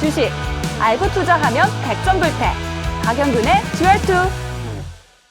주식, 알고 투자하면 100점 불패. 박영균의 듀얼2.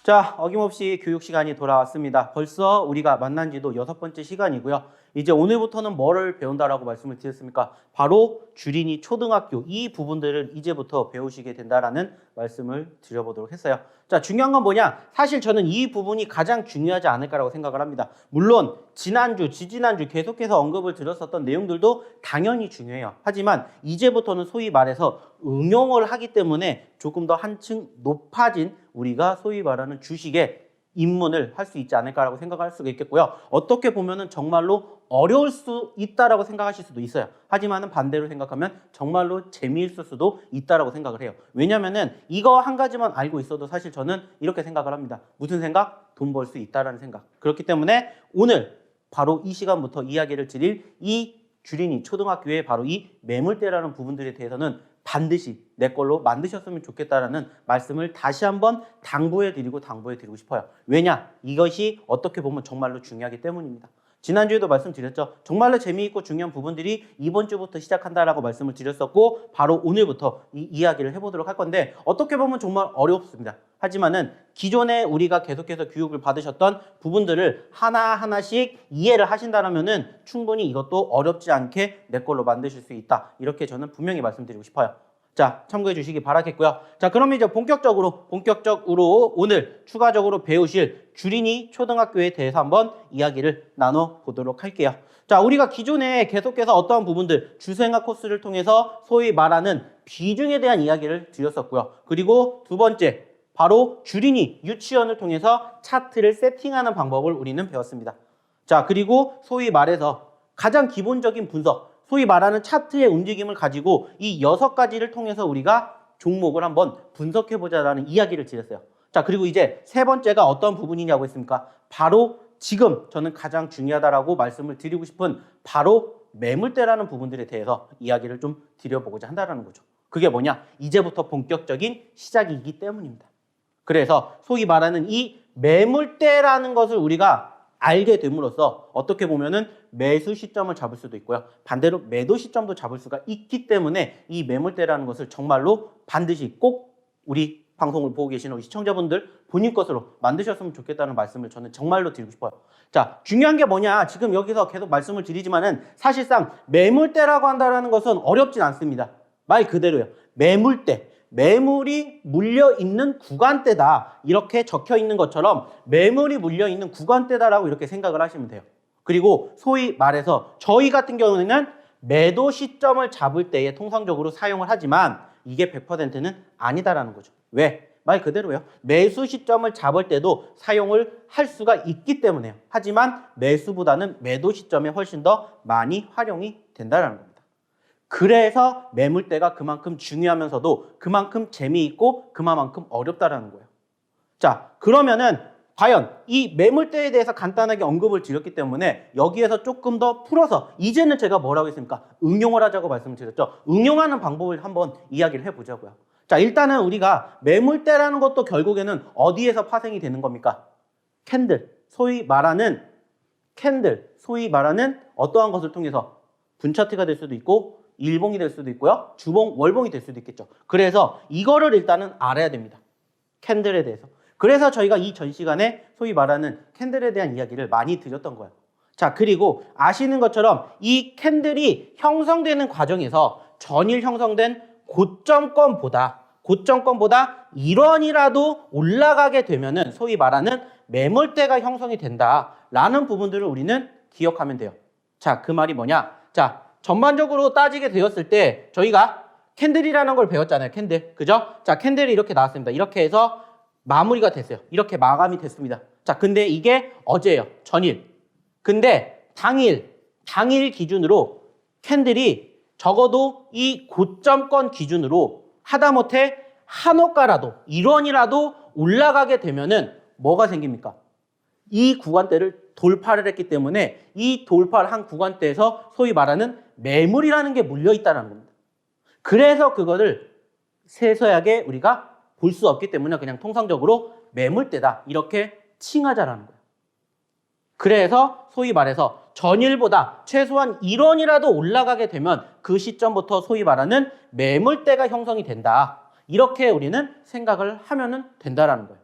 자, 어김없이 교육 시간이 돌아왔습니다. 벌써 우리가 만난 지도 6번째 시간이고요. 이제 오늘부터는 뭐를 배운다라고 말씀을 드렸습니까? 바로 주린이 초등학교 이 부분들을 이제부터 배우시게 된다라는 말씀을 드려보도록 했어요. 자, 중요한 건 뭐냐? 사실 저는 이 부분이 가장 중요하지 않을까라고 생각을 합니다. 물론 지난주, 지지난주 계속해서 언급을 드렸었던 내용들도 당연히 중요해요. 하지만 이제부터는 소위 말해서 응용을 하기 때문에 조금 더 한층 높아진 우리가 소위 말하는 주식의 입문을 할 수 있지 않을까라고 생각할 수가 있겠고요. 어떻게 보면은 정말로 어려울 수 있다라고 생각하실 수도 있어요. 하지만은 반대로 생각하면 정말로 재미있을 수도 있다라고 생각을 해요. 왜냐면은 이거 한 가지만 알고 있어도 사실 저는 이렇게 생각을 합니다. 무슨 생각? 돈 벌 수 있다라는 생각. 그렇기 때문에 오늘 바로 이 시간부터 이야기를 드릴 이 주린이 초등학교의 바로 이 매물대라는 부분들에 대해서는 반드시 내 걸로 만드셨으면 좋겠다라는 말씀을 다시 한번 당부해 드리고 싶어요. 왜냐? 이것이 어떻게 보면 정말로 중요하기 때문입니다. 지난주에도 말씀드렸죠. 정말로 재미있고 중요한 부분들이 이번 주부터 시작한다라고 말씀을 드렸었고 바로 오늘부터 이 이야기를 해보도록 할 건데 어떻게 보면 정말 어렵습니다. 하지만은 기존에 우리가 계속해서 교육을 받으셨던 부분들을 하나하나씩 이해를 하신다면은 충분히 이것도 어렵지 않게 내 걸로 만드실 수 있다. 이렇게 저는 분명히 말씀드리고 싶어요. 자, 참고해 주시기 바라겠고요. 자, 그럼 이제 본격적으로 오늘 추가적으로 배우실 주린이 초등학교에 대해서 한번 이야기를 나눠보도록 할게요. 자, 우리가 기존에 계속해서 어떠한 부분들, 주생학 코스를 통해서 소위 말하는 비중에 대한 이야기를 드렸었고요. 그리고 두 번째, 바로 주린이 유치원을 통해서 차트를 세팅하는 방법을 우리는 배웠습니다. 자, 그리고 소위 말해서 가장 기본적인 분석, 소위 말하는 차트의 움직임을 가지고 이 6가지를 통해서 우리가 종목을 한번 분석해보자라는 이야기를 드렸어요. 자, 그리고 이제 세 번째가 어떤 부분이냐고 했습니까? 바로 지금 저는 가장 중요하다라고 말씀을 드리고 싶은 바로 매물대라는 부분들에 대해서 이야기를 좀 드려보고자 한다는 거죠. 그게 뭐냐? 이제부터 본격적인 시작이기 때문입니다. 그래서 소위 말하는 이 매물대라는 것을 우리가 알게 됨으로써 어떻게 보면은 매수 시점을 잡을 수도 있고요. 반대로 매도 시점도 잡을 수가 있기 때문에 이 매물대라는 것을 정말로 반드시 꼭 우리 방송을 보고 계시는 우리 시청자분들 본인 것으로 만드셨으면 좋겠다는 말씀을 저는 정말로 드리고 싶어요. 자, 중요한 게 뭐냐? 지금 여기서 계속 말씀을 드리지만은 사실상 매물대라고 한다는 것은 어렵진 않습니다. 말 그대로요. 매물대. 매물이 물려있는 구간대다 이렇게 적혀있는 것처럼 매물이 물려있는 구간대다라고 이렇게 생각을 하시면 돼요. 그리고 소위 말해서 저희 같은 경우에는 매도 시점을 잡을 때에 통상적으로 사용을 하지만 이게 100%는 아니다라는 거죠. 왜? 말 그대로요. 매수 시점을 잡을 때도 사용을 할 수가 있기 때문에요. 하지만 매수보다는 매도 시점에 훨씬 더 많이 활용이 된다는 겁니다. 그래서 매물대가 그만큼 중요하면서도 그만큼 재미있고 그만큼 어렵다라는 거예요. 자, 그러면은 과연 이 매물대에 대해서 간단하게 언급을 드렸기 때문에 여기에서 조금 더 풀어서 이제는 제가 뭐라고 했습니까? 응용을 하자고 말씀드렸죠. 응용하는 방법을 한번 이야기를 해보자고요. 자, 일단은 우리가 매물대라는 것도 결국에는 어디에서 파생이 되는 겁니까? 캔들, 소위 말하는 어떠한 것을 통해서 분차트가 될 수도 있고 일봉이 될 수도 있고요. 주봉, 월봉이 될 수도 있겠죠. 그래서 이거를 일단은 알아야 됩니다. 캔들에 대해서. 그래서 저희가 이 전 시간에 소위 말하는 캔들에 대한 이야기를 많이 드렸던 거예요. 자, 그리고 아시는 것처럼 이 캔들이 형성되는 과정에서 전일 형성된 고점권보다 1원이라도 올라가게 되면은 소위 말하는 매물대가 형성이 된다라는 부분들을 우리는 기억하면 돼요. 자, 그 말이 뭐냐? 자, 전반적으로 따지게 되었을 때 저희가 캔들이라는 걸 배웠잖아요. 캔들. 그죠? 자, 캔들이 이렇게 나왔습니다. 이렇게 해서 마무리가 됐어요. 이렇게 마감이 됐습니다. 자, 근데 이게 어제예요. 전일. 근데 당일 기준으로 캔들이 적어도 이 고점권 기준으로 하다못해 한호가라도 1원이라도 올라가게 되면은 뭐가 생깁니까? 이 구간대를 돌파를 했기 때문에 이 돌파를 한 구간대에서 소위 말하는 매물이라는 게 물려있다는 겁니다. 그래서 그거를 세세하게 우리가 볼 수 없기 때문에 그냥 통상적으로 매물대다 이렇게 칭하자라는 거예요. 그래서 소위 말해서 전일보다 최소한 1원이라도 올라가게 되면 그 시점부터 소위 말하는 매물대가 형성이 된다. 이렇게 우리는 생각을 하면 된다라는 거예요.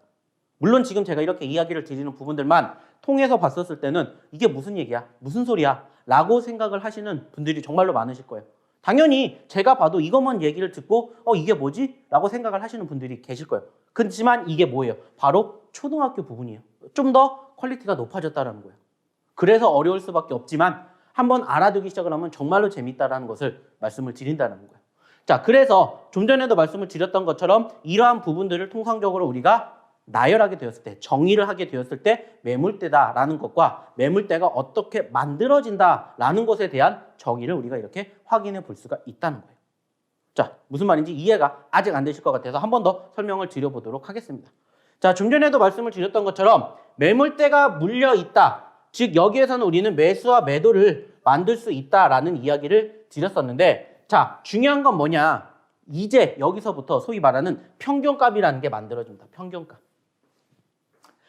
물론 지금 제가 이렇게 이야기를 드리는 부분들만 통해서 봤었을 때는 이게 무슨 얘기야? 무슨 소리야? 라고 생각을 하시는 분들이 정말로 많으실 거예요. 당연히 제가 봐도 이것만 얘기를 듣고 이게 뭐지? 라고 생각을 하시는 분들이 계실 거예요. 그렇지만 이게 뭐예요? 바로 초등학교 부분이에요. 좀 더 퀄리티가 높아졌다는 거예요. 그래서 어려울 수밖에 없지만 한번 알아두기 시작을 하면 정말로 재밌다라는 것을 말씀을 드린다는 거예요. 자, 그래서 좀 전에도 말씀을 드렸던 것처럼 이러한 부분들을 통상적으로 우리가 나열하게 되었을 때, 정의를 하게 되었을 때 매물대다라는 것과 매물대가 어떻게 만들어진다라는 것에 대한 정의를 우리가 이렇게 확인해 볼 수가 있다는 거예요. 자, 무슨 말인지 이해가 아직 안 되실 것 같아서 한 번 더 설명을 드려보도록 하겠습니다. 자, 좀 전에도 말씀을 드렸던 것처럼 매물대가 물려 있다. 즉 여기에서는 우리는 매수와 매도를 만들 수 있다라는 이야기를 드렸었는데, 자, 중요한 건 뭐냐? 이제 여기서부터 소위 말하는 평균값이라는 게 만들어집니다. 평균값.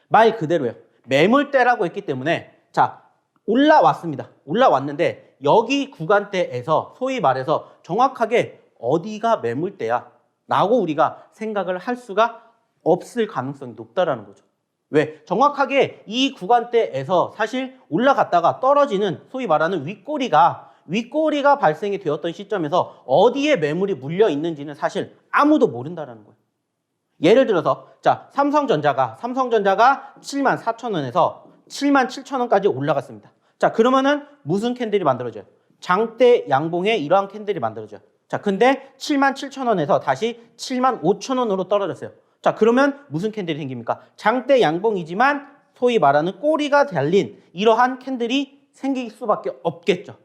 말 그대로예요. 매물대라고 했기 때문에 자, 올라왔습니다. 올라왔는데 여기 구간대에서 소위 말해서 정확하게 어디가 매물대야? 라고 우리가 생각을 할 수가 없을 가능성이 높다라는 거죠. 왜? 정확하게 이 구간대에서 사실 올라갔다가 떨어지는 소위 말하는 윗꼬리가 발생이 되었던 시점에서 어디에 매물이 물려 있는지는 사실 아무도 모른다라는 거예요. 예를 들어서 자, 삼성전자가 74,000원에서 77,000원까지 올라갔습니다. 자, 그러면은 무슨 캔들이 만들어져요? 장대 양봉의 이러한 캔들이 만들어져요. 자, 근데 77,000원에서 다시 75,000원으로 떨어졌어요. 자, 그러면 무슨 캔들이 생깁니까? 장대 양봉이지만 소위 말하는 꼬리가 달린 이러한 캔들이 생길 수밖에 없겠죠.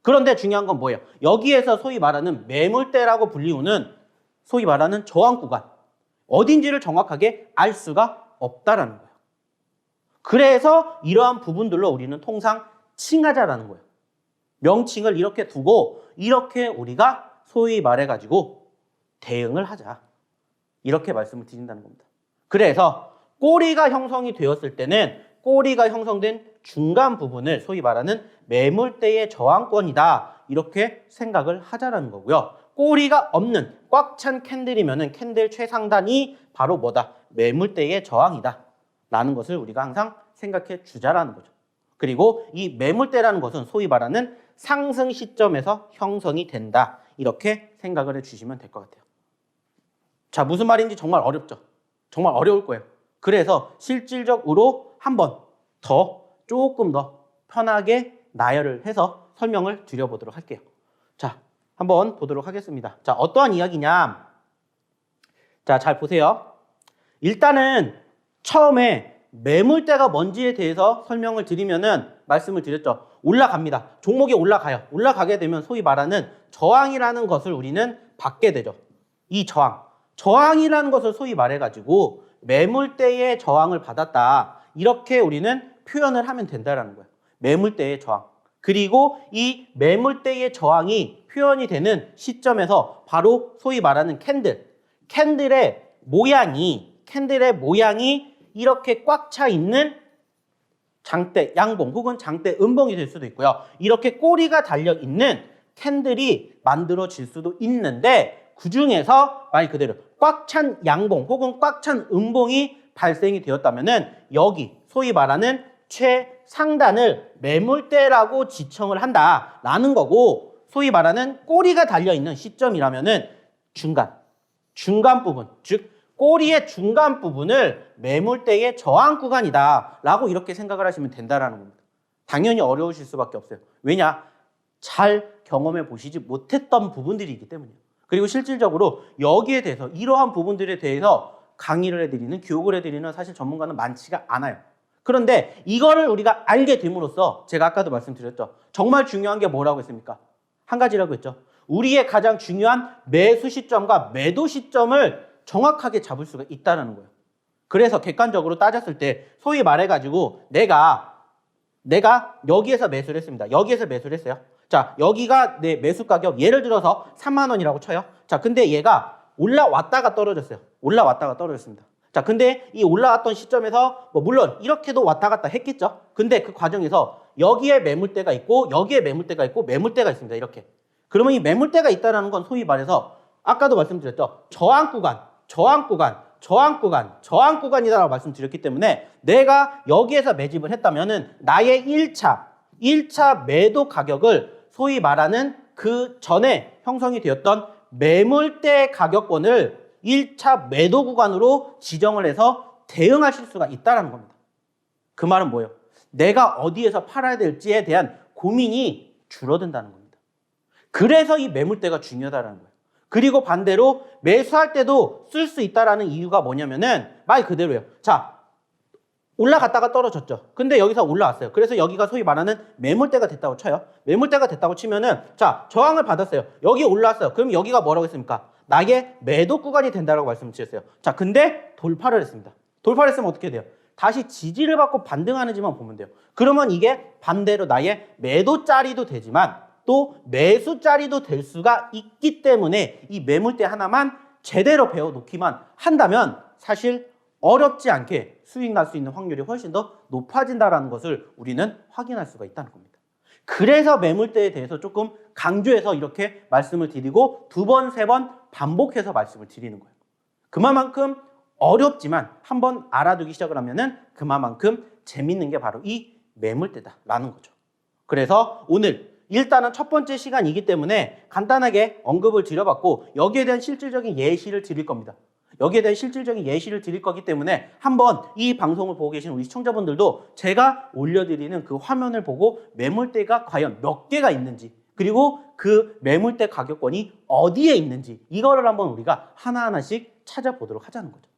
그런데 중요한 건 뭐예요? 여기에서 소위 말하는 매물대라고 불리우는 소위 말하는 저항 구간, 어딘지를 정확하게 알 수가 없다라는 거예요. 그래서 이러한 부분들로 우리는 통상 칭하자라는 거예요. 명칭을 이렇게 두고 이렇게 우리가 소위 말해가지고 대응을 하자. 이렇게 말씀을 드린다는 겁니다. 그래서 꼬리가 형성이 되었을 때는 꼬리가 형성된 중간 부분을 소위 말하는 매물대의 저항권이다. 이렇게 생각을 하자라는 거고요. 꼬리가 없는 꽉 찬 캔들이면은 캔들 최상단이 바로 뭐다? 매물대의 저항이다. 라는 것을 우리가 항상 생각해 주자라는 거죠. 그리고 이 매물대라는 것은 소위 말하는 상승 시점에서 형성이 된다. 이렇게 생각을 해 주시면 될 것 같아요. 자, 무슨 말인지 정말 어렵죠? 정말 어려울 거예요. 그래서 실질적으로 한번 조금 더 편하게 나열을 해서 설명을 드려보도록 할게요. 자, 한번 보도록 하겠습니다. 자, 어떠한 이야기냐? 자, 잘 보세요. 일단은 처음에 매물대가 뭔지에 대해서 설명을 드리면은 말씀을 드렸죠. 올라갑니다. 종목이 올라가요. 올라가게 되면 소위 말하는 저항이라는 것을 우리는 받게 되죠. 이 저항이라는 것을 소위 말해가지고 매물대의 저항을 받았다. 이렇게 우리는 표현을 하면 된다는 거예요. 매물대의 저항. 그리고 이 매물대의 저항이 표현이 되는 시점에서 바로 소위 말하는 캔들의 모양이 이렇게 꽉 차 있는 장대 양봉 혹은 장대 음봉이 될 수도 있고요. 이렇게 꼬리가 달려 있는 캔들이 만들어질 수도 있는데 그 중에서 말 그대로 꽉 찬 양봉 혹은 꽉 찬 음봉이 발생이 되었다면은 여기 소위 말하는 최상단을 매물대라고 지칭을 한다라는 거고, 소위 말하는 꼬리가 달려 있는 시점이라면은 중간 부분, 즉 꼬리의 중간 부분을 매물대의 저항 구간이다라고 이렇게 생각을 하시면 된다라는 겁니다. 당연히 어려우실 수밖에 없어요. 왜냐? 잘 경험해 보시지 못했던 부분들이기 때문이에요. 그리고 실질적으로 여기에 대해서 이러한 부분들에 대해서 강의를 해드리는, 교육을 해드리는 사실 전문가는 많지가 않아요. 그런데 이거를 우리가 알게 됨으로써 제가 아까도 말씀드렸죠. 정말 중요한 게 뭐라고 했습니까? 한 가지라고 했죠. 우리의 가장 중요한 매수 시점과 매도 시점을 정확하게 잡을 수가 있다는 거예요. 그래서 객관적으로 따졌을 때 소위 말해가지고 내가 여기에서 매수를 했습니다. 여기에서 매수를 했어요. 자, 여기가 내 매수 가격, 예를 들어서 3만 원이라고 쳐요. 자, 근데 얘가 올라왔다가 떨어졌어요. 올라왔다가 떨어졌습니다. 자, 근데 이 올라왔던 시점에서 뭐 물론 이렇게도 왔다 갔다 했겠죠. 근데 그 과정에서 여기에 매물대가 있고 여기에 매물대가 있고 매물대가 있습니다. 이렇게. 그러면 이 매물대가 있다는 건 소위 말해서 아까도 말씀드렸죠. 저항 구간, 저항 구간, 저항 구간, 저항 구간이다라고 말씀드렸기 때문에 내가 여기에서 매집을 했다면은 나의 1차 매도 가격을 소위 말하는 그 전에 형성이 되었던 매물대 가격권을 1차 매도 구간으로 지정을 해서 대응하실 수가 있다는 겁니다. 그 말은 뭐예요? 내가 어디에서 팔아야 될지에 대한 고민이 줄어든다는 겁니다. 그래서 이 매물대가 중요하다는 거예요. 그리고 반대로 매수할 때도 쓸 수 있다는 이유가 뭐냐면은 말 그대로예요. 자, 올라갔다가 떨어졌죠. 근데 여기서 올라왔어요. 그래서 여기가 소위 말하는 매물대가 됐다고 쳐요. 매물대가 됐다고 치면은 자, 저항을 받았어요. 여기 올라왔어요. 그럼 여기가 뭐라고 했습니까? 나의 매도 구간이 된다고 말씀을 드렸어요. 자, 근데 돌파를 했습니다. 돌파를 했으면 어떻게 돼요? 다시 지지를 받고 반등하는지만 보면 돼요. 그러면 이게 반대로 나의 매도 자리도 되지만 또 매수 자리도 될 수가 있기 때문에 이 매물대 하나만 제대로 배워놓기만 한다면 사실 어렵지 않게 수익 날 수 있는 확률이 훨씬 더 높아진다는 것을 우리는 확인할 수가 있다는 겁니다. 그래서 매물대에 대해서 조금 강조해서 이렇게 말씀을 드리고 두 번, 세 번 반복해서 말씀을 드리는 거예요. 그만큼 어렵지만 한번 알아두기 시작을 하면은 그만큼 재밌는 게 바로 이 매물대다라는 거죠. 그래서 오늘 일단은 첫 번째 시간이기 때문에 간단하게 언급을 드려봤고 여기에 대한 실질적인 예시를 드릴 겁니다. 여기에 대한 실질적인 예시를 드릴 거기 때문에 한번 이 방송을 보고 계신 우리 시청자분들도 제가 올려드리는 그 화면을 보고 매물대가 과연 몇 개가 있는지 그리고 그 매물대 가격권이 어디에 있는지 이거를 한번 우리가 하나하나씩 찾아보도록 하자는 거죠.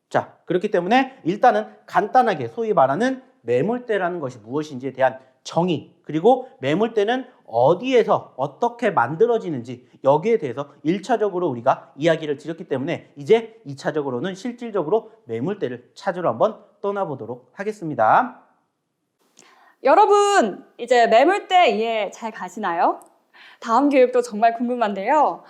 자, 그렇기 때문에 일단은 간단하게 소위 말하는 매물대라는 것이 무엇인지에 대한 정의 그리고 매물대는 어디에서 어떻게 만들어지는지 여기에 대해서 1차적으로 우리가 이야기를 드렸기 때문에 이제 2차적으로는 실질적으로 매물대를 찾으러 한번 떠나보도록 하겠습니다. 여러분, 이제 매물대 이해 잘 가시나요? 다음 교육도 정말 궁금한데요.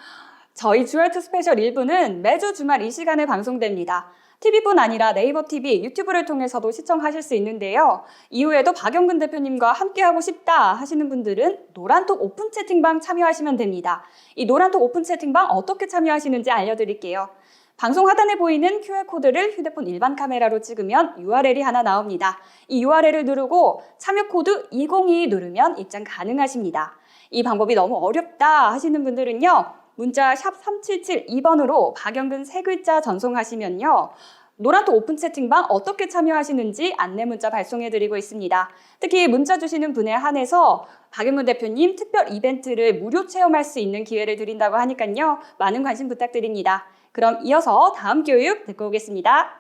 저희 주얼투 스페셜 1부는 매주 주말 이 시간에 방송됩니다. TV뿐 아니라 네이버 TV, 유튜브를 통해서도 시청하실 수 있는데요. 이후에도 박영근 대표님과 함께하고 싶다 하시는 분들은 노란톡 오픈 채팅방 참여하시면 됩니다. 이 노란톡 오픈 채팅방 어떻게 참여하시는지 알려드릴게요. 방송 하단에 보이는 QR코드를 휴대폰 일반 카메라로 찍으면 URL이 하나 나옵니다. 이 URL을 누르고 참여 코드 202 누르면 입장 가능하십니다. 이 방법이 너무 어렵다 하시는 분들은요. 문자 샵 3772번으로 박영근 3글자 전송하시면요. 노란톡 오픈 채팅방 어떻게 참여하시는지 안내 문자 발송해드리고 있습니다. 특히 문자 주시는 분에 한해서 박영근 대표님 특별 이벤트를 무료 체험할 수 있는 기회를 드린다고 하니까요. 많은 관심 부탁드립니다. 그럼 이어서 다음 교육 듣고 오겠습니다.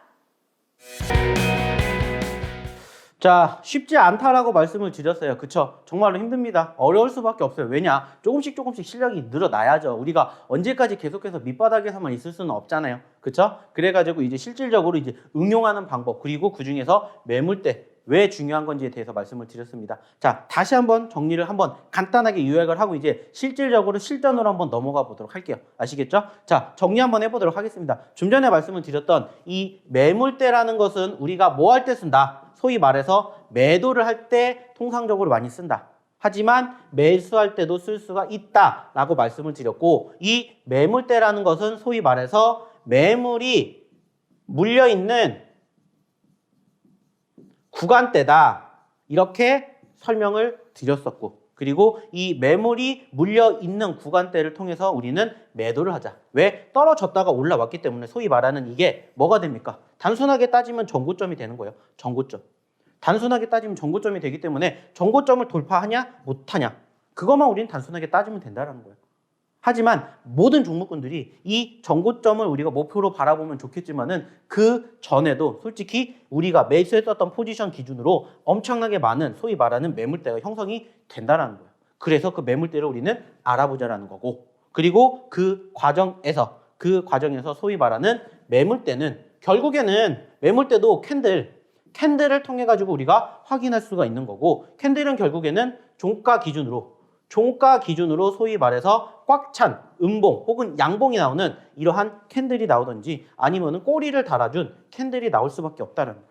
자, 쉽지 않다라고 말씀을 드렸어요. 그쵸? 정말로 힘듭니다. 어려울 수밖에 없어요. 왜냐? 조금씩 실력이 늘어나야죠. 우리가 언제까지 계속해서 밑바닥에서만 있을 수는 없잖아요. 그쵸? 그래가지고 이제 실질적으로 이제 응용하는 방법, 그리고 그 중에서 매물대, 왜 중요한 건지에 대해서 말씀을 드렸습니다. 자, 다시 한번 정리를 한번 간단하게 요약을 하고 이제 실질적으로 실전으로 한번 넘어가 보도록 할게요. 아시겠죠? 자, 정리 한번 해보도록 하겠습니다. 좀 전에 말씀을 드렸던 이 매물대라는 것은 우리가 뭐 할 때 쓴다? 소위 말해서 매도를 할 때 통상적으로 많이 쓴다. 하지만 매수할 때도 쓸 수가 있다라고 말씀을 드렸고 이 매물대라는 것은 소위 말해서 매물이 물려있는 구간대다 이렇게 설명을 드렸었고 그리고 이 매물이 물려있는 구간대를 통해서 우리는 매도를 하자. 왜? 떨어졌다가 올라왔기 때문에 소위 말하는 이게 뭐가 됩니까? 단순하게 따지면 전고점이 되는 거예요. 전고점. 단순하게 따지면 전고점이 되기 때문에 전고점을 돌파하냐 못하냐 그것만 우리는 단순하게 따지면 된다는 거예요. 하지만 모든 종목군들이 이 전고점을 우리가 목표로 바라보면 좋겠지만은 그 전에도 솔직히 우리가 매수했었던 포지션 기준으로 엄청나게 많은 소위 말하는 매물대가 형성이 된다는 거예요. 그래서 그 매물대를 우리는 알아보자라는 거고 그리고 그 과정에서 소위 말하는 매물대는 결국에는 매물대도 캔들을 통해 가지고 우리가 확인할 수가 있는 거고 캔들은 결국에는 종가 기준으로 종가 기준으로 소위 말해서 꽉 찬 음봉 혹은 양봉이 나오는 이러한 캔들이 나오든지 아니면은 꼬리를 달아준 캔들이 나올 수밖에 없다는 거예요.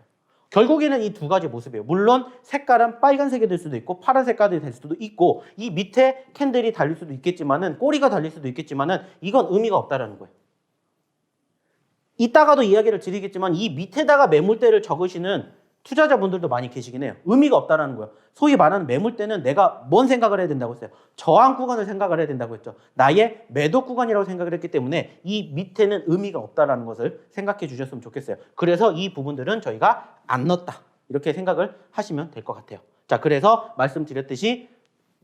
결국에는 이 두 가지 모습이에요. 물론 색깔은 빨간색이 될 수도 있고 파란 색깔이 될 수도 있고 이 밑에 캔들이 달릴 수도 있겠지만은 꼬리가 달릴 수도 있겠지만은 이건 의미가 없다라는 거예요. 이따가도 이야기를 드리겠지만 이 밑에다가 매물대를 적으시는 투자자분들도 많이 계시긴 해요. 의미가 없다라는 거예요. 소위 말하는 매물대는 내가 뭔 생각을 해야 된다고 했어요? 저항 구간을 생각을 해야 된다고 했죠. 나의 매도 구간이라고 생각을 했기 때문에 이 밑에는 의미가 없다라는 것을 생각해 주셨으면 좋겠어요. 그래서 이 부분들은 저희가 안 넣었다. 이렇게 생각을 하시면 될 것 같아요. 자, 그래서 말씀드렸듯이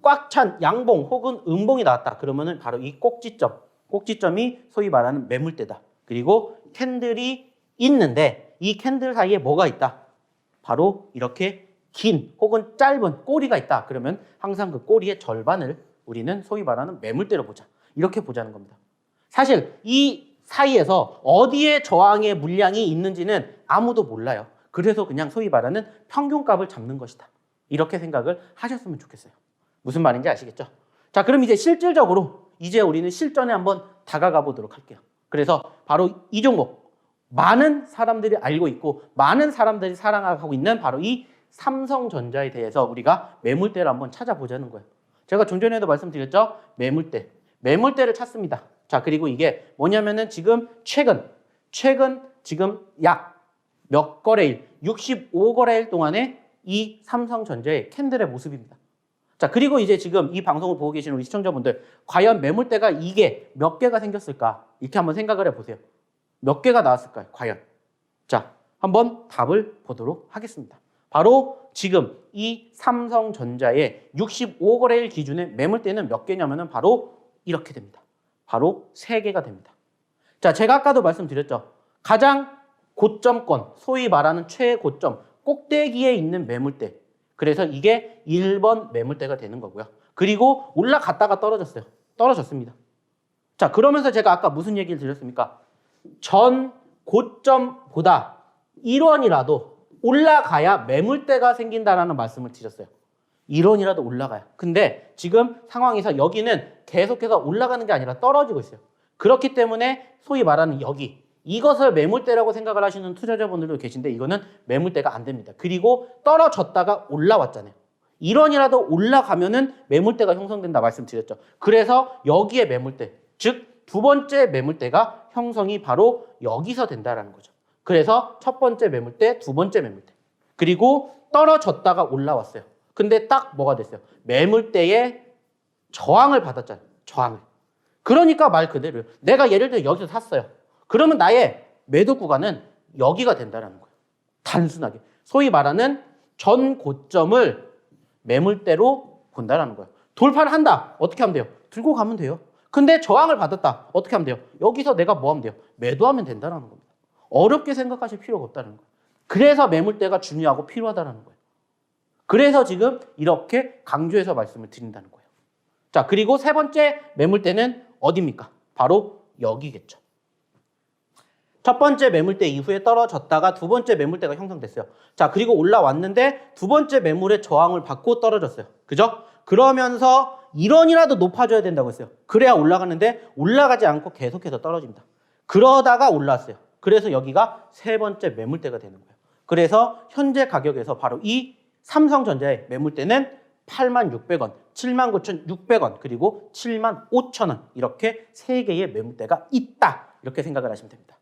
꽉 찬 양봉 혹은 음봉이 나왔다. 그러면은 바로 이 꼭지점이 소위 말하는 매물대다. 그리고 캔들이 있는데 이 캔들 사이에 뭐가 있다? 바로 이렇게 긴 혹은 짧은 꼬리가 있다. 그러면 항상 그 꼬리의 절반을 우리는 소위 말하는 매물대로 보자. 이렇게 보자는 겁니다. 사실 이 사이에서 어디에 저항의 물량이 있는지는 아무도 몰라요. 그래서 그냥 소위 말하는 평균값을 잡는 것이다. 이렇게 생각을 하셨으면 좋겠어요. 무슨 말인지 아시겠죠? 자, 그럼 이제 실질적으로 이제 우리는 실전에 한번 다가가 보도록 할게요. 그래서 바로 이 종목 많은 사람들이 알고 있고 많은 사람들이 사랑하고 있는 바로 이 삼성전자에 대해서 우리가 매물대를 한번 찾아보자는 거예요. 제가 좀 전에도 말씀드렸죠? 매물대를 찾습니다. 자, 그리고 이게 뭐냐면은 지금 최근 지금 약 몇 거래일, 65거래일 동안에 이 삼성전자의 캔들의 모습입니다. 자, 그리고 이제 지금 이 방송을 보고 계시는 우리 시청자분들, 과연 매물대가 이게 몇 개가 생겼을까? 이렇게 한번 생각을 해보세요. 몇 개가 나왔을까요? 과연. 자, 한번 답을 보도록 하겠습니다. 바로 지금 이 삼성전자의 65거래일 기준의 매물대는 몇 개냐면은 바로 이렇게 됩니다. 바로 3개가 됩니다. 자, 제가 아까도 말씀드렸죠. 가장 고점권, 소위 말하는 최고점, 꼭대기에 있는 매물대. 그래서 이게 1번 매물대가 되는 거고요. 그리고 올라갔다가 떨어졌습니다. 자, 그러면서 제가 아까 무슨 얘기를 드렸습니까? 전 고점보다 1원이라도 올라가야 매물대가 생긴다라는 말씀을 드렸어요. 1원이라도 올라가요. 근데 지금 상황에서 여기는 계속해서 올라가는 게 아니라 떨어지고 있어요. 그렇기 때문에 소위 말하는 여기, 이것을 매물대라고 생각을 하시는 투자자분들도 계신데 이거는 매물대가 안 됩니다. 그리고 떨어졌다가 올라왔잖아요. 1원이라도 올라가면은 매물대가 형성된다 말씀드렸죠. 그래서 여기에 매물대, 즉 두 번째 매물대가 형성이 바로 여기서 된다라는 거죠. 그래서 첫 번째 매물대, 두 번째 매물대. 그리고 떨어졌다가 올라왔어요. 근데 딱 뭐가 됐어요? 매물대에 저항을 받았잖아요. 저항을. 그러니까 말 그대로요. 내가 예를 들어 여기서 샀어요. 그러면 나의 매도 구간은 여기가 된다는 거예요. 단순하게. 소위 말하는 전 고점을 매물대로 본다는 거예요. 돌파를 한다. 어떻게 하면 돼요? 들고 가면 돼요. 근데 저항을 받았다. 어떻게 하면 돼요? 여기서 내가 뭐 하면 돼요? 매도하면 된다는 겁니다. 어렵게 생각하실 필요가 없다는 거예요. 그래서 매물대가 중요하고 필요하다는 거예요. 그래서 지금 이렇게 강조해서 말씀을 드린다는 거예요. 자, 그리고 세 번째 매물대는 어디입니까? 바로 여기겠죠. 첫 번째 매물대 이후에 떨어졌다가 두 번째 매물대가 형성됐어요. 자, 그리고 올라왔는데 두 번째 매물의 저항을 받고 떨어졌어요. 그죠? 그러면서 1원이라도 높아져야 된다고 했어요. 그래야 올라가는데 올라가지 않고 계속해서 떨어집니다. 그러다가 올라왔어요. 그래서 여기가 세 번째 매물대가 되는 거예요. 그래서 현재 가격에서 바로 이 삼성전자의 매물대는 86,600원, 79,600원, 그리고 75,000원 이렇게 세 개의 매물대가 있다. 이렇게 생각을 하시면 됩니다.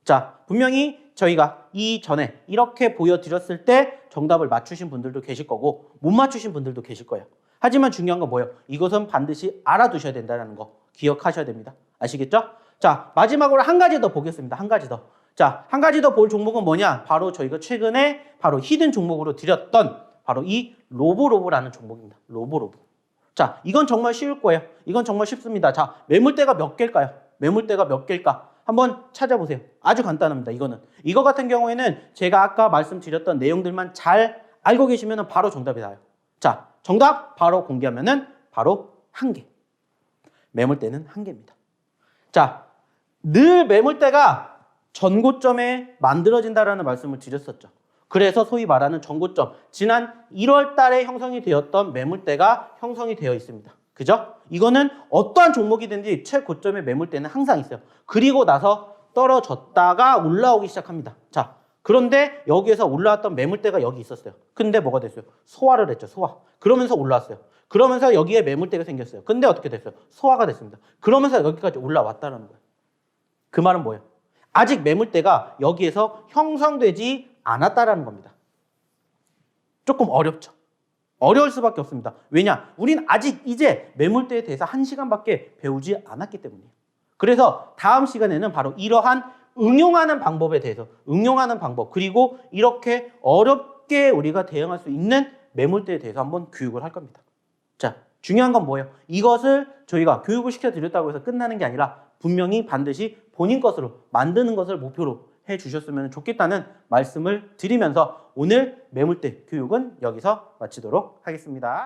자, 분명히 저희가 이전에 이렇게 보여드렸을 때 정답을 맞추신 분들도 계실 거고 못 맞추신 분들도 계실 거예요. 하지만 중요한 건 뭐예요? 이것은 반드시 알아두셔야 된다는 거 기억하셔야 됩니다. 아시겠죠? 자, 마지막으로 한 가지 더 보겠습니다. 한 가지 더. 자, 한 가지 더 볼 종목은 뭐냐? 바로 저희가 최근에 바로 히든 종목으로 드렸던 바로 이 로보로보라는 종목입니다. 로보로보. 자, 이건 정말 쉬울 거예요. 이건 정말 쉽습니다. 자, 매물대가 몇 개일까요? 매물대가 몇 개일까? 한번 찾아보세요. 아주 간단합니다. 이거 같은 경우에는 제가 아까 말씀드렸던 내용들만 잘 알고 계시면 바로 정답이 나요. 자, 정답 바로 공개하면은 바로 1개. 매물대는 1개입니다. 자, 늘 매물대가 전고점에 만들어진다라는 말씀을 드렸었죠. 그래서 소위 말하는 전고점, 지난 1월 달에 형성이 되었던 매물대가 형성이 되어 있습니다. 그죠? 이거는 어떠한 종목이든지 최고점의 매물대는 항상 있어요. 그리고 나서 떨어졌다가 올라오기 시작합니다. 자, 그런데 여기에서 올라왔던 매물대가 여기 있었어요. 근데 뭐가 됐어요? 소화를 했죠, 소화. 그러면서 올라왔어요. 그러면서 여기에 매물대가 생겼어요. 근데 어떻게 됐어요? 소화가 됐습니다. 그러면서 여기까지 올라왔다는 거예요. 그 말은 뭐예요? 아직 매물대가 여기에서 형성되지 않았다라는 겁니다. 조금 어렵죠. 어려울 수밖에 없습니다. 왜냐? 우린 아직 이제 매물대에 대해서 1시간밖에 배우지 않았기 때문이에요. 그래서 다음 시간에는 바로 이러한 응용하는 방법에 대해서, 응용하는 방법, 그리고 이렇게 어렵게 우리가 대응할 수 있는 매물대에 대해서 한번 교육을 할 겁니다. 자, 중요한 건 뭐예요? 이것을 저희가 교육을 시켜드렸다고 해서 끝나는 게 아니라 분명히 반드시 본인 것으로 만드는 것을 목표로 해 주셨으면 좋겠다는 말씀을 드리면서 오늘 매물대 교육은 여기서 마치도록 하겠습니다.